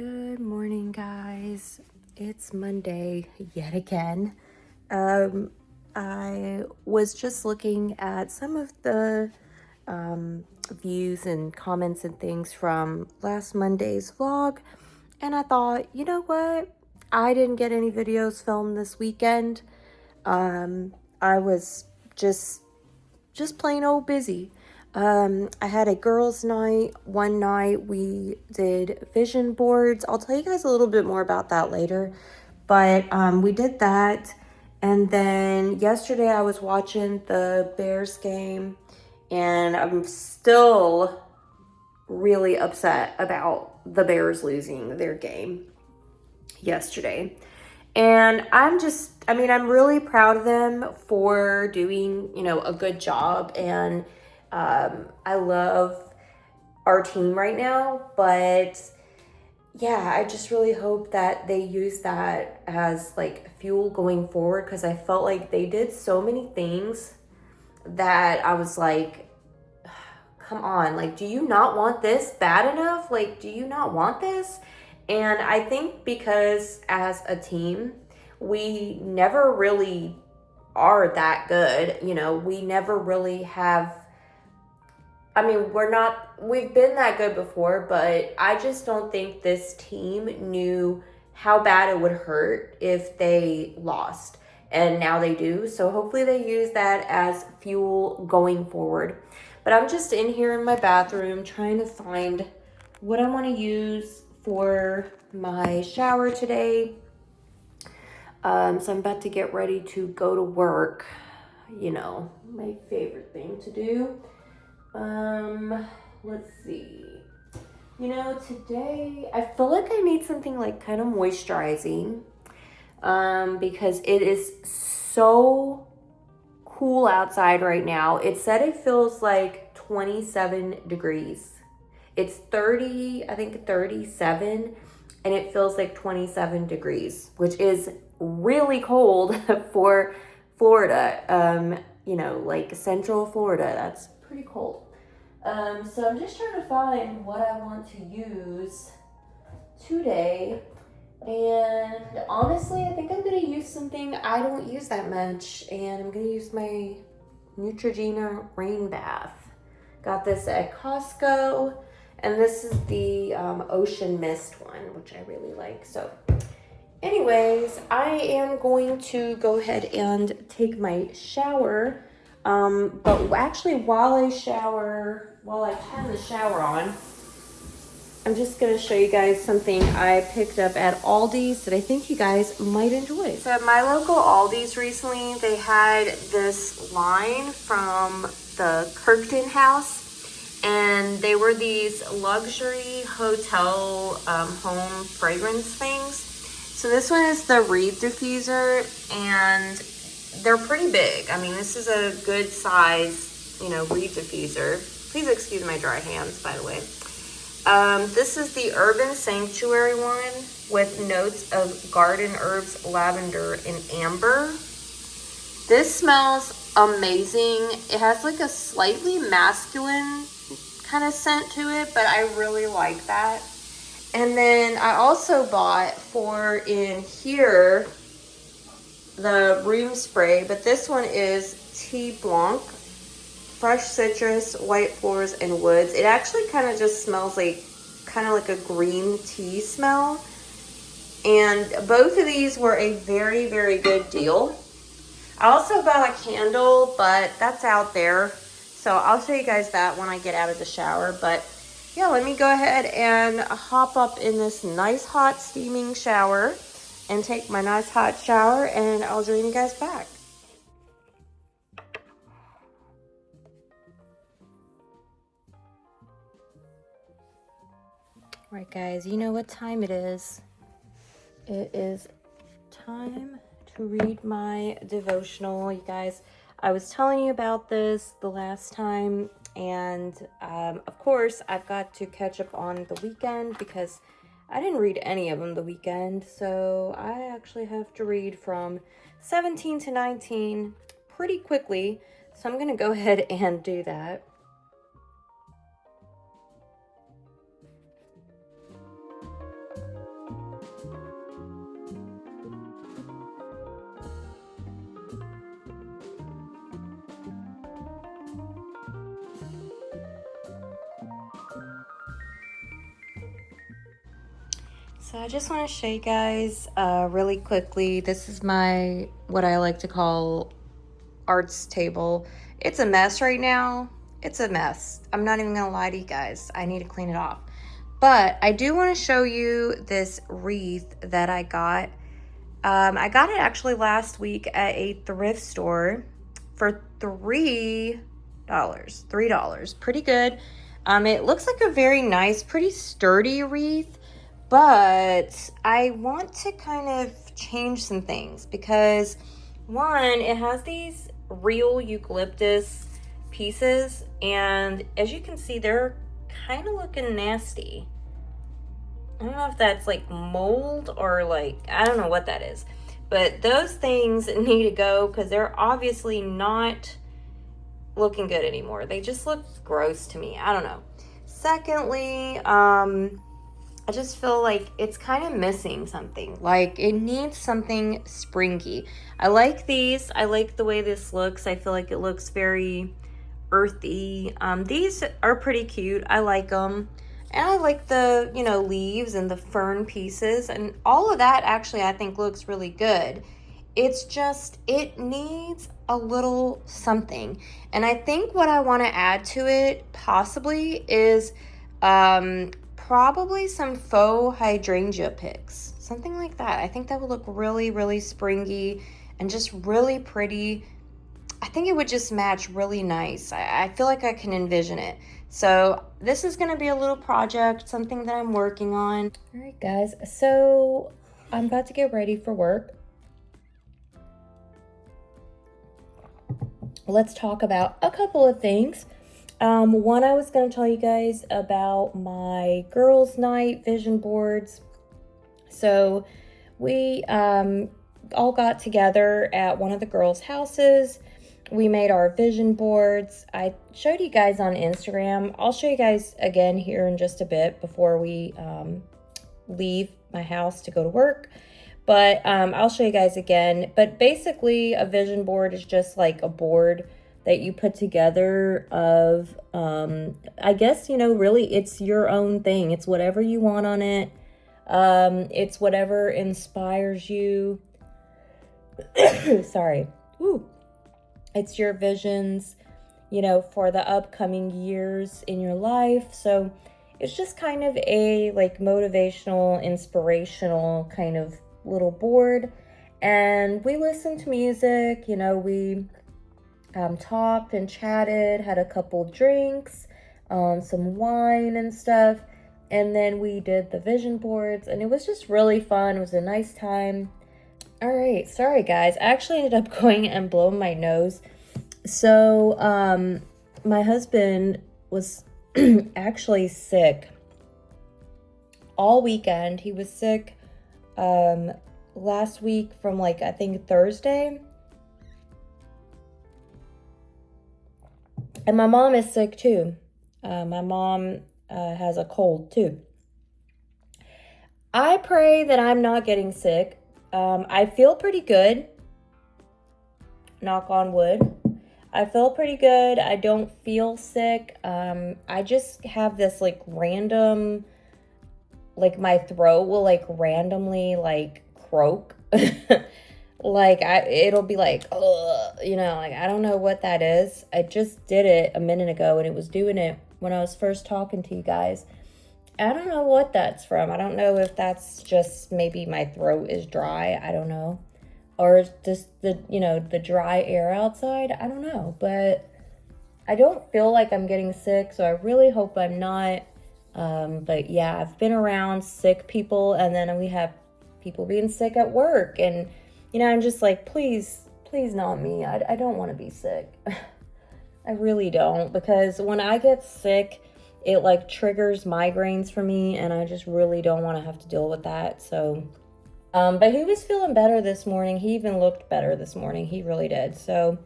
Good morning, guys. It's Monday yet again. I was just looking at some of the views and comments and things from last Monday's vlog, and I thought, you know what? I didn't get any videos filmed this weekend. I was just plain old busy. I had a girls' night. One night we did vision boards. I'll tell you guys a little bit more about that later. But we did that. And then yesterday I was watching the Bears game. And I'm still really upset about the Bears losing their game yesterday. And I'm really proud of them for doing, a good job. And I love our team right now, but yeah, I just really hope that they use that as like fuel going forward, because I felt like they did so many things that I was like, come on, like, do you not want this bad enough? Like, do you not want this? And I think because as a team, we never really are that good. We never really have, we've been that good before, but I just don't think this team knew how bad it would hurt if they lost. And now they do. So hopefully they use that as fuel going forward. But I'm just in here in my bathroom trying to find what I want to use for my shower today. So I'm about to get ready to go to work. My favorite thing to do. Let's see. Today I feel like I need something like kind of moisturizing. Because it is so cool outside right now. It said it feels like 27 degrees. It's 37, and it feels like 27 degrees, which is really cold for Florida. Like Central Florida, that's pretty cold. So I'm just trying to find what I want to use today. And honestly, I think I'm going to use something I don't use that much. And I'm going to use my Neutrogena Rain Bath. Got this at Costco. And this is the Ocean Mist one, which I really like. So anyways, I am going to go ahead and take my shower. But actually, while I turn the shower on, I'm just going to show you guys something I picked up at Aldi's that I think you guys might enjoy. So at my local Aldi's recently, they had this line from the Kirkton House, and they were these luxury hotel home fragrance things. So this one is the Reed diffuser, and they're pretty big. This is a good size, Reed diffuser. Please excuse my dry hands, by the way. This is the Urban Sanctuary one with notes of garden herbs, lavender, and amber. This smells amazing. It has like a slightly masculine kind of scent to it, but I really like that. And then I also bought for in here the room spray, but this one is Tea Blanc. Fresh citrus, white floors, and woods. It actually kind of just smells like a green tea smell. And both of these were a very, very good deal. I also bought a candle, but that's out there. So I'll show you guys that when I get out of the shower. But yeah, let me go ahead and hop up in this nice hot steaming shower and take my nice hot shower, and I'll join you guys back. Right, guys, you know what time it is. It is time to read my devotional. You guys, I was telling you about this the last time, and of course, I've got to catch up on the weekend because I didn't read any of them the weekend, so I actually have to read from 17 to 19 pretty quickly, so I'm going to go ahead and do that. So I just want to show you guys really quickly. This is my, what I like to call arts table. It's a mess right now. It's a mess. I'm not even gonna lie to you guys. I need to clean it off. But I do want to show you this wreath that I got. I got it actually last week at a thrift store for $3. Pretty good. It looks like a very nice, pretty sturdy wreath. But I want to kind of change some things because, one, it has these real eucalyptus pieces, and as you can see, they're kind of looking nasty. I don't know if that's like mold or like, I don't know what that is. But those things need to go because they're obviously not looking good anymore. They just look gross to me. I don't know. Secondly, I just feel like it's kind of missing something. Like it needs something springy. I like these. I like the way this looks. I feel like it looks very earthy. These are pretty cute. I like them. And I like the, you know, leaves and the fern pieces. And all of that actually I think looks really good. It's just, it needs a little something. And I think what I want to add to it possibly is probably some faux hydrangea picks, something like that. I think that would look really, really springy and just really pretty. I think it would just match really nice. I feel like I can envision it. So this is going to be a little project, something that I'm working on. All right, guys. So I'm about to get ready for work. Let's talk about a couple of things. One, I was going to tell you guys about my girls' night vision boards. So we all got together at one of the girls' houses. We made our vision boards. I showed you guys on Instagram. I'll show you guys again here in just a bit before we leave my house to go to work. But I'll show you guys again. But basically, a vision board is just like a board that you put together of, I guess, you know, really it's your own thing. It's whatever you want on it. It's whatever inspires you. Sorry. Ooh. It's your visions, you know, for the upcoming years in your life. So it's just kind of a like motivational, inspirational kind of little board. And we listened to music, you know, we talked and chatted, had a couple drinks, some wine and stuff, and then we did the vision boards, and it was just really fun. It was a nice time. All right, sorry guys, I actually ended up going and blowing my nose. So my husband was actually sick all weekend. He was sick last week from like I think Thursday. And my mom is sick too. My mom has a cold too. I pray that I'm not getting sick. I feel pretty good. Knock on wood. I feel pretty good. I don't feel sick. I just have this like random, like my throat will like randomly like croak. Like it'll be like, ugh, you know, like I don't know what that is. I just did it a minute ago and it was doing it when I was first talking to you guys. I don't know what that's from. I don't know if that's just maybe my throat is dry. I don't know. Or just the, you know, the dry air outside. I don't know. But I don't feel like I'm getting sick. So I really hope I'm not. But yeah, I've been around sick people. And then we have people being sick at work. And, you know, I'm just like, please not me. I don't want to be sick. I really don't. Because when I get sick, it like triggers migraines for me, and I just really don't want to have to deal with that. So, but he was feeling better this morning. He even looked better this morning. He really did. So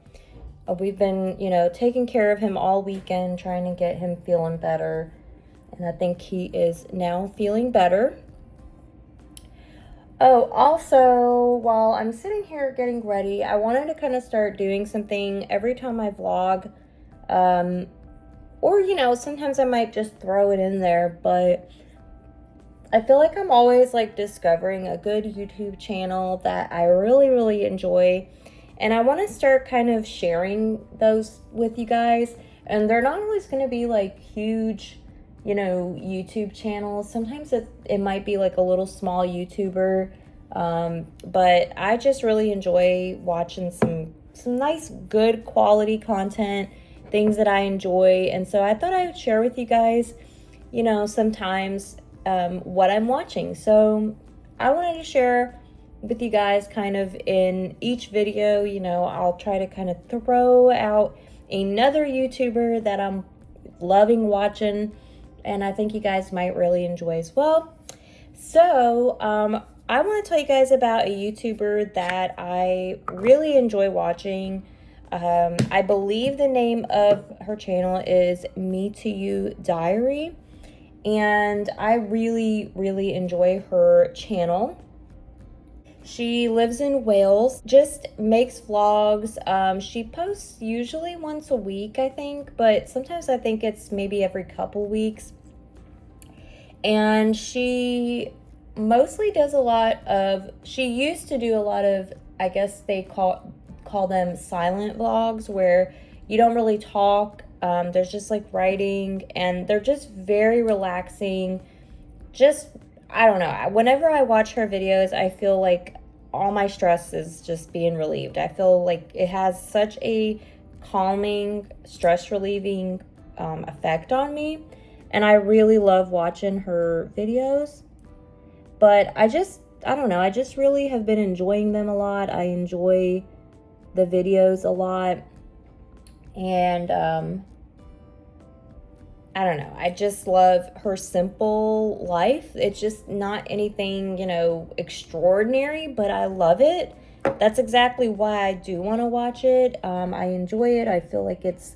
we've been, you know, taking care of him all weekend, trying to get him feeling better. And I think he is now feeling better. Oh, also, while I'm sitting here getting ready, I wanted to kind of start doing something every time I vlog. Or, you know, sometimes I might just throw it in there, but I feel like I'm always like discovering a good YouTube channel that I really, really enjoy. And I want to start kind of sharing those with you guys. And they're not always going to be like huge, you know, YouTube channels. Sometimes it might be like a little small YouTuber. But I just really enjoy watching some nice, good quality content, things that I enjoy. And so I thought I would share with you guys, you know, sometimes what I'm watching. So I wanted to share with you guys kind of in each video, you know, I'll try to kind of throw out another YouTuber that I'm loving watching and I think you guys might really enjoy as well. So I want to tell you guys about a YouTuber that I really enjoy watching. I believe the name of her channel is Me to You Diary. And I really, really enjoy her channel. She lives in Wales, just makes vlogs. She posts usually once a week, I think, but sometimes I think it's maybe every couple weeks. And she mostly does a lot of, she used to do a lot of, I guess they call them silent vlogs, where you don't really talk. There's just like writing, and they're just very relaxing. Just, I don't know. Whenever I watch her videos, I feel like all my stress is just being relieved. I feel like it has such a calming, stress relieving effect on me. And I really love watching her videos. But I don't know. I just really have been enjoying them a lot. I enjoy the videos a lot. And I don't know. I just love her simple life. It's just not anything, you know, extraordinary, but I love it. That's exactly why I do want to watch it. I enjoy it. I feel like it's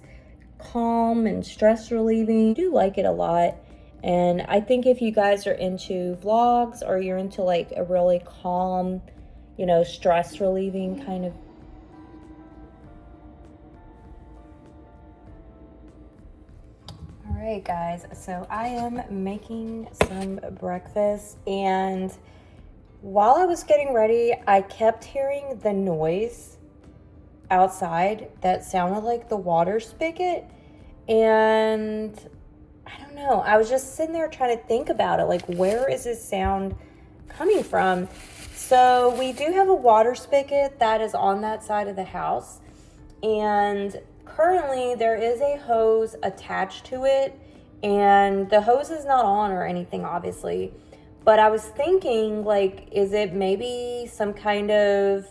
calm and stress relieving. I do like it a lot. And I think if you guys are into vlogs or you're into like a really calm, you know, stress relieving kind of. Alright guys, so I am making some breakfast, and while I was getting ready, I kept hearing the noise outside that sounded like the water spigot, and I don't know, I was just sitting there trying to think about it, like where is this sound coming from? So we do have a water spigot that is on that side of the house, and currently there is a hose attached to it, and the hose is not on or anything, obviously. But I was thinking, like, is it maybe some kind of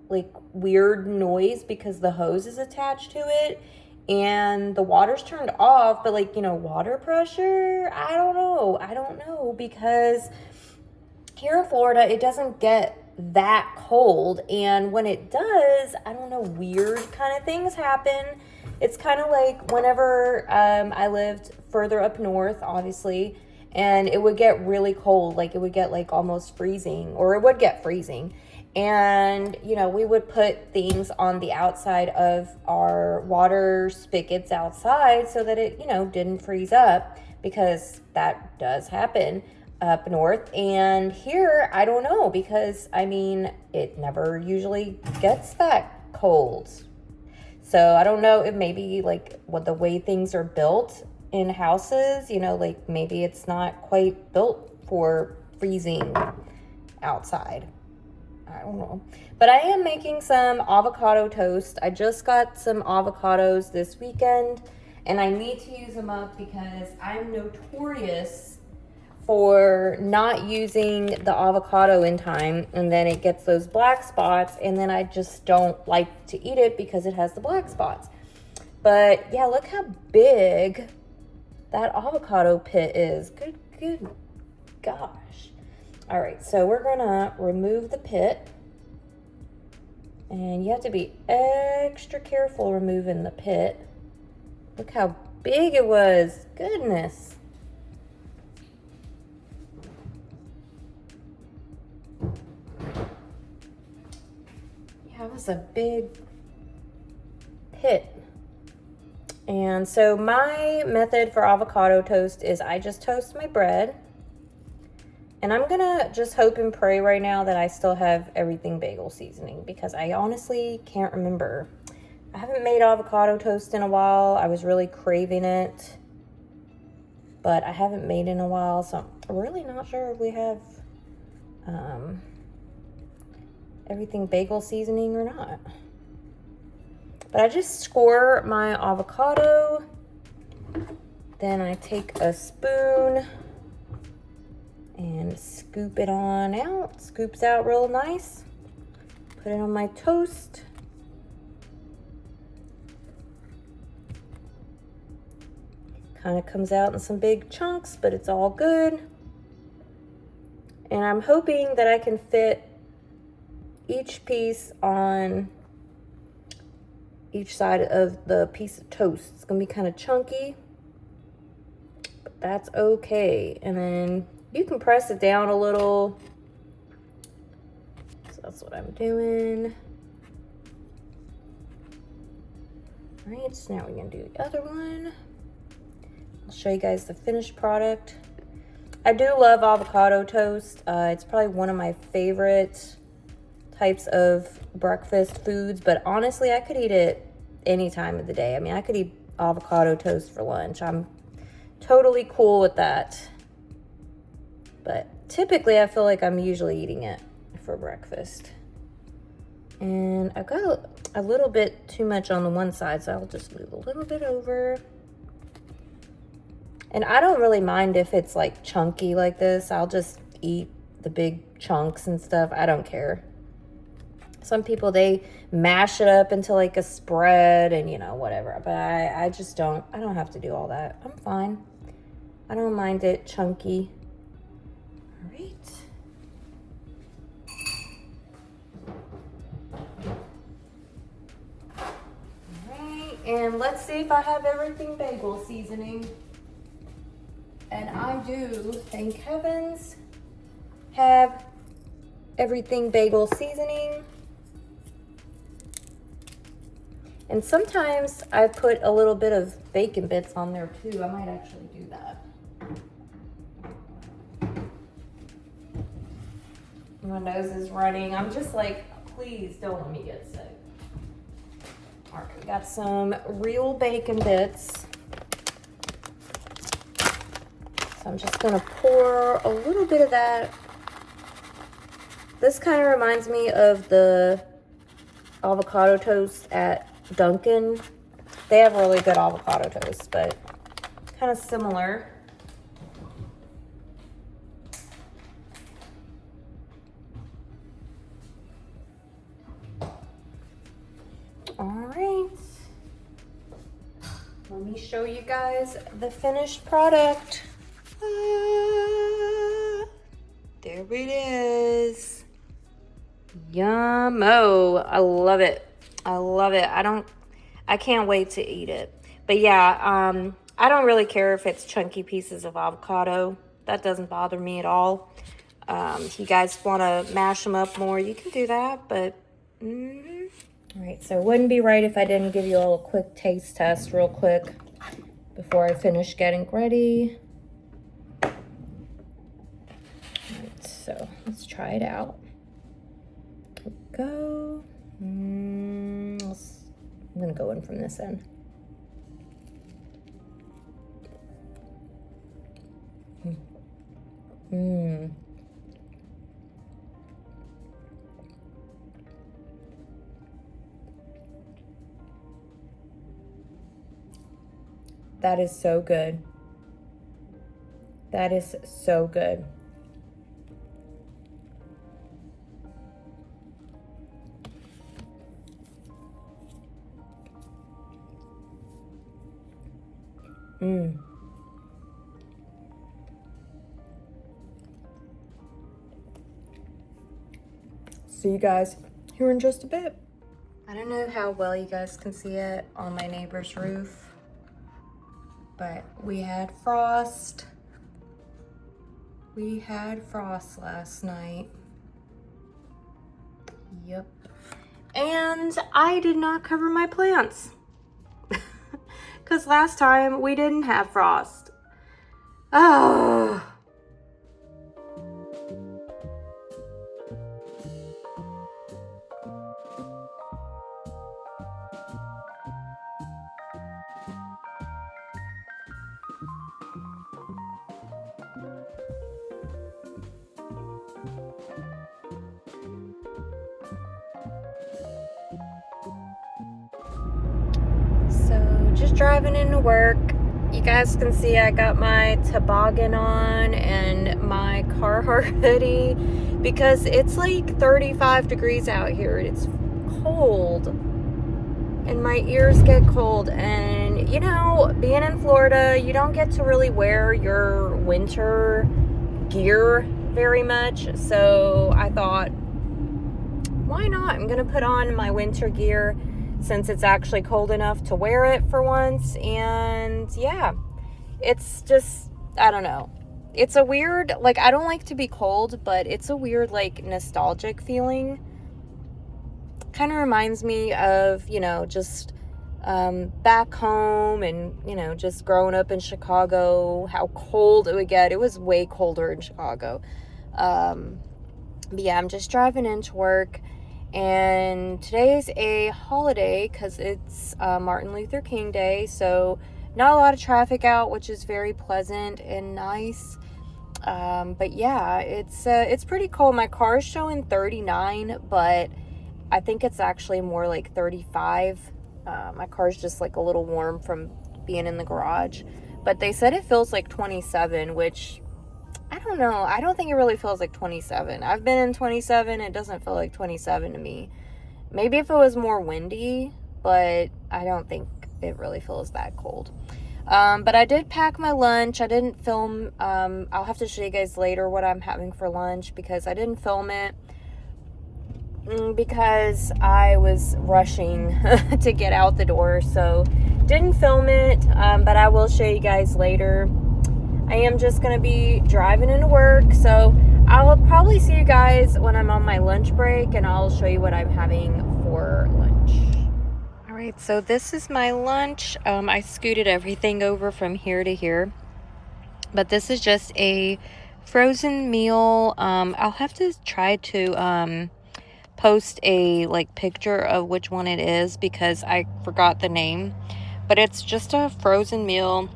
like weird noise because the hose is attached to it and the water's turned off, but like, you know, water pressure? I don't know, because here in Florida, it doesn't get that cold, and when it does, I don't know, weird kind of things happen. It's kind of like whenever I lived further up north, obviously, and it would get really cold, like it would get like almost freezing, or it would get freezing, and you know, we would put things on the outside of our water spigots outside so that it, you know, didn't freeze up, because that does happen up north. And here, I don't know, because I mean, it never usually gets that cold. So I don't know if maybe like what the way things are built in houses, you know, like maybe it's not quite built for freezing outside. I don't know. But I am making some avocado toast. I just got some avocados this weekend, and I need to use them up because I'm notorious for not using the avocado in time, and then it gets those black spots, and then I just don't like to eat it because it has the black spots. But yeah, look how big that avocado pit is. Good gosh. All right, so we're gonna remove the pit, and you have to be extra careful removing the pit. Look how big it was. Goodness. That was a big pit. And so my method for avocado toast is I just toast my bread, And I'm gonna just hope and pray right now that I still have everything bagel seasoning, because I honestly can't remember. I haven't made avocado toast in a while. I was really craving it, but I haven't made it in a while, so I'm really not sure if we have everything bagel seasoning or not. But I just score my avocado, then I take a spoon and scoop it on out. Scoops out real nice. Put it on my toast. Kind of comes out in some big chunks, but it's all good. And I'm hoping that I can fit each piece on each side of the piece of toast. It's gonna be kind of chunky, but that's okay. And then you can press it down a little. So that's what I'm doing. All right, so now we're gonna do the other one. I'll show you guys the finished product. I do love avocado toast. It's probably one of my favorite types of breakfast foods, but honestly, I could eat it any time of the day. I mean, I could eat avocado toast for lunch. I'm totally cool with that. But typically, I feel like I'm usually eating it for breakfast. And I've got a little bit too much on the one side, so I'll just move a little bit over. And I don't really mind if it's like chunky like this. I'll just eat the big chunks and stuff. I don't care. Some people, they mash it up into like a spread and, you know, whatever. But I just don't. I don't have to do all that. I'm fine. I don't mind it chunky. All right. All right. And let's see if I have everything bagel seasoning. And I do, thank heavens, have everything bagel seasoning. And sometimes I put a little bit of bacon bits on there too. I might actually do that. My nose is running. I'm just like, please don't let me get sick. All right, we got some real bacon bits. So I'm just gonna pour a little bit of that. This kind of reminds me of the avocado toast at Dunkin'. They have really good avocado toast, but kind of similar. All right. Let me show you guys the finished product. There it is. Yum-o. I love it. I love it. I can't wait to eat it. But yeah, I don't really care if it's chunky pieces of avocado. That doesn't bother me at all. If you guys want to mash them up more, you can do that. But, all right, so it wouldn't be right if I didn't give you all a quick taste test real quick before I finish getting ready. So let's try it out. Here we go. I'm gonna go in from this end. That is so good. That is so good. See you guys here in just a bit. I don't know how well you guys can see it on my neighbor's roof, but we had frost. We had frost last night. Yep. And I did not cover my plants. Because last time we didn't have frost. Oh. just driving into work. You guys can see I got my toboggan on and my Carhartt hoodie because it's like 35 degrees out here. It's cold and my ears get cold. And you know, being in Florida, you don't get to really wear your winter gear very much. So I thought, why not? I'm gonna put on my winter gear since it's actually cold enough to wear it for once. And yeah, it's just, I don't know. It's a weird, like, I don't like to be cold, but it's a weird, like, nostalgic feeling. Kind of reminds me of, you know, just back home and, you know, just growing up in Chicago, how cold it would get. It was way colder in Chicago. But yeah, I'm just driving into work. And today's a holiday because it's Martin Luther King Day, so not a lot of traffic out, which is very pleasant and nice. But yeah, it's pretty cold. My car is showing 39, but I think it's actually more like 35. My car's just like a little warm from being in the garage, but they said it feels like 27, which I don't know. I don't think it really feels like 27. I've been in 27. It doesn't feel like 27 to me. Maybe if it was more windy, but I don't think it really feels that cold. But I did pack my lunch. I didn't film. I'll have to show you guys later what I'm having for lunch because I didn't film it because I was rushing to get out the door. So didn't film it, but I will show you guys later. I am just going to be driving into work, so I'll probably see you guys when I'm on my lunch break, and I'll show you what I'm having for lunch. All right, so this is my lunch. I scooted everything over from here to here, but this is just a frozen meal. I'll have to try to post a like picture of which one it is because I forgot the name, but it's just a frozen meal.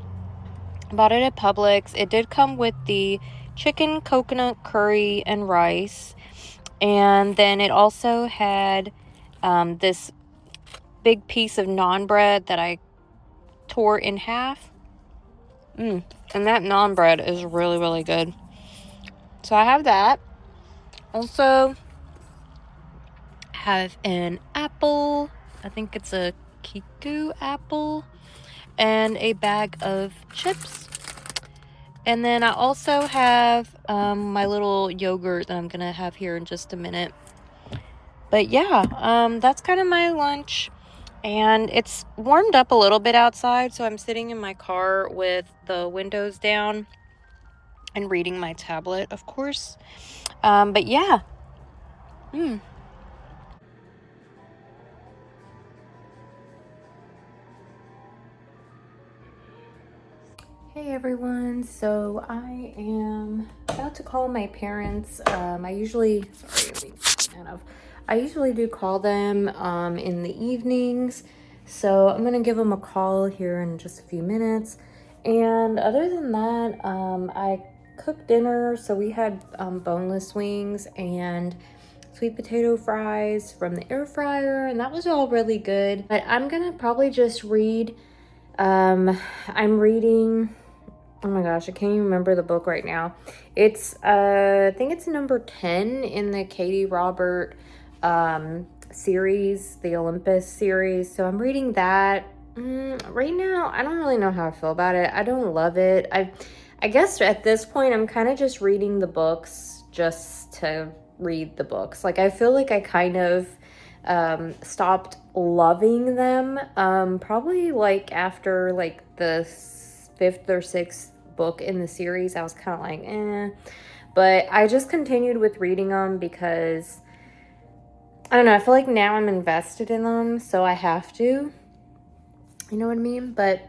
Bought it at Publix. It did come with the chicken, coconut curry, and rice. And then it also had this big piece of naan bread that I tore in half. And that naan bread is really, really good. So I have that. Also have an apple. I think it's a Kiku apple. And a bag of chips. And then I also have my little yogurt that I'm gonna have here in just a minute. But yeah, that's kind of my lunch. And it's warmed up a little bit outside, so I'm sitting in my car with the windows down and reading my tablet, of course. But yeah. Hey everyone, so I am about to call my parents. I usually do call them in the evenings, so I'm gonna give them a call here in just a few minutes. And other than that, I cooked dinner, so we had boneless wings and sweet potato fries from the air fryer, and that was all really good. But I'm gonna probably just read. I'm reading. Oh my gosh, I can't even remember the book right now. It's, I think it's number 10 in the Katie Robert series, the Olympus series. So I'm reading that. Right now, I don't really know how I feel about it. I don't love it. I guess at this point, I'm kind of just reading the books just to read the books. Like, I feel like I kind of stopped loving them probably like after like the 5th or 6th book in the series. I was kind of like but I just continued with reading them because I don't know, I feel like now I'm invested in them, so I have to, you know what I mean? But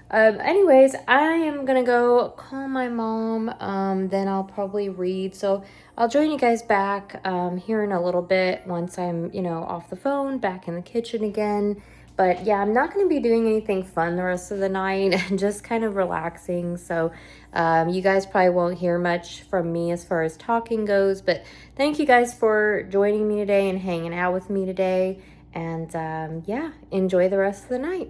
anyways, I am gonna go call my mom, then I'll probably read. So I'll join you guys back here in a little bit once I'm, you know, off the phone, back in the kitchen again. But yeah, I'm not going to be doing anything fun the rest of the night, just kind of relaxing. So you guys probably won't hear much from me as far as talking goes. But thank you guys for joining me today and hanging out with me today. And yeah, enjoy the rest of the night.